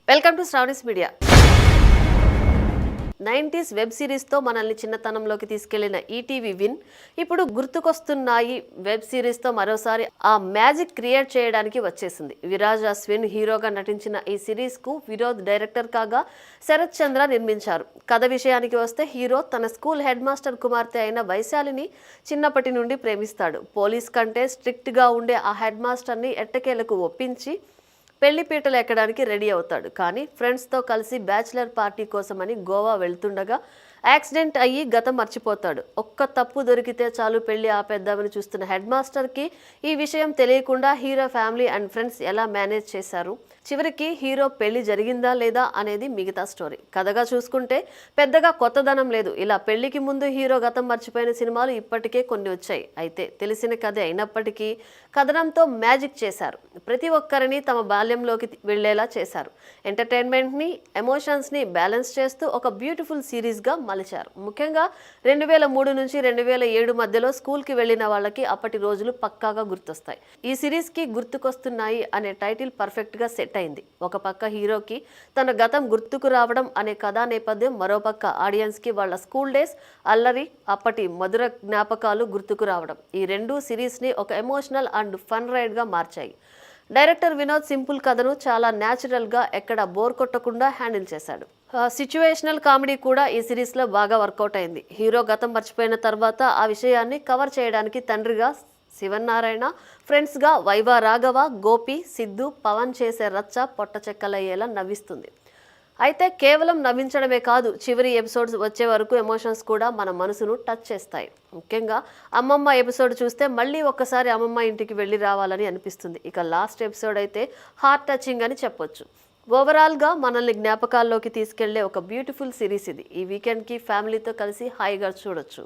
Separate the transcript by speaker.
Speaker 1: Welcome to Shravani's media. 90s web సిరీస్తో మనల్ని చిన్నతనంలోకి తీసుకెళ్లిన ఈటీవీ విన్ ఇప్పుడు గుర్తుకొస్తున్నాయి వెబ్ సిరీస్తో మరోసారి ఆ మ్యాజిక్ క్రియేట్ చేయడానికి వచ్చేసింది. విరాజ్ అశ్విన్ హీరోగా నటించిన ఈ సిరీస్కు వినోద్ డైరెక్టర్ కాగా శరత్ చంద్ర నిర్మించారు. కథ విషయానికి వస్తే హీరో తన స్కూల్ హెడ్ మాస్టర్ కుమార్తె అయిన వైశాలిని చిన్నప్పటి నుండి ప్రేమిస్తాడు. పోలీస్ కంటే స్ట్రిక్ట్గా ఉండే ఆ హెడ్ మాస్టర్ని ఎట్టకేలకు ఒప్పించి పెళ్లి పీటలు ఎక్కడానికి రెడీ అవుతాడు. కానీ ఫ్రెండ్స్తో కలిసి బ్యాచిలర్ పార్టీ కోసమని గోవా వెళ్తుండగా యాక్సిడెంట్ అయ్యి గతం మర్చిపోతాడు. ఒక్క తప్పు దొరికితే చాలు పెళ్లి ఆపేద్దామని చూస్తున్న హెడ్ మాస్టర్కి ఈ విషయం తెలియకుండా హీరో ఫ్యామిలీ అండ్ ఫ్రెండ్స్ ఎలా మేనేజ్ చేశారు, చివరికి హీరో పెళ్లి జరిగిందా లేదా అనేది మిగతా స్టోరీ. కథగా చూసుకుంటే పెద్దగా కొత్తదనం లేదు. ఇలా పెళ్లికి ముందు హీరో గతం మర్చిపోయిన సినిమాలు ఇప్పటికే కొన్ని వచ్చాయి. అయితే తెలిసిన కథే అయినప్పటికీ కథనంతో మ్యాజిక్ చేశారు. ప్రతి ఒక్కరిని తమ బాల్యంలోకి వెళ్లేలా చేశారు. ఎంటర్టైన్మెంట్ని, ఎమోషన్స్ని బ్యాలెన్స్ చేస్తూ ఒక బ్యూటిఫుల్ సిరీస్గా మలిచారు. ముఖ్యంగా 2003 నుంచి 2007 మధ్యలో స్కూల్కి వెళ్లిన వాళ్ళకి అప్పటి రోజులు పక్కాగా గుర్తొస్తాయి. ఈ సిరీస్కి గుర్తుకొస్తున్నాయి అనే టైటిల్ పర్ఫెక్ట్గా సెట్ అయింది. ఒక పక్క హీరోకి తన గతం గుర్తుకు రావడం అనే కథా నేపథ్యం, మరోపక్క ఆడియన్స్కి వాళ్ళ స్కూల్ డేస్ అల్లరి, అప్పటి మధుర జ్ఞాపకాలు గుర్తుకు రావడం. ఈ రెండు సిరీస్ని ఒక ఎమోషనల్ అండ్ ఫన్ రైడ్గా మార్చాయి. డైరెక్టర్ వినోద్ సింపుల్ కథను చాలా న్యాచురల్గా, ఎక్కడ బోర్ కొట్టకుండా హ్యాండిల్ చేశాడు. సిచ్యువేషనల్ కామెడీ కూడా ఈ సిరీస్లో బాగా వర్కౌట్ అయింది. హీరో గతం మర్చిపోయిన తర్వాత ఆ విషయాన్ని కవర్ చేయడానికి తండ్రిగా శివన్నారాయణ, ఫ్రెండ్స్గా వైవా రాఘవ, గోపి, సిద్ధు, పవన్ చేసే రచ్చ పొట్ట చెక్కలయ్యేలా నవ్విస్తుంది. అయితే కేవలం నవ్వించడమే కాదు, చివరి ఎపిసోడ్స్ వచ్చే వరకు ఎమోషన్స్ కూడా మన మనసును టచ్ చేస్తాయి. ముఖ్యంగా అమ్మమ్మ ఎపిసోడ్ చూస్తే మళ్ళీ ఒక్కసారి అమ్మమ్మ ఇంటికి వెళ్ళి రావాలని అనిపిస్తుంది. ఇక లాస్ట్ ఎపిసోడ్ అయితే హార్ట్ టచింగ్ అని చెప్పొచ్చు. ఓవరాల్గా మనల్ని జ్ఞాపకాల్లోకి తీసుకెళ్లే ఒక బ్యూటిఫుల్ సిరీస్ ఇది. ఈ వీకెండ్కి ఫ్యామిలీతో కలిసి హాయిగా చూడొచ్చు.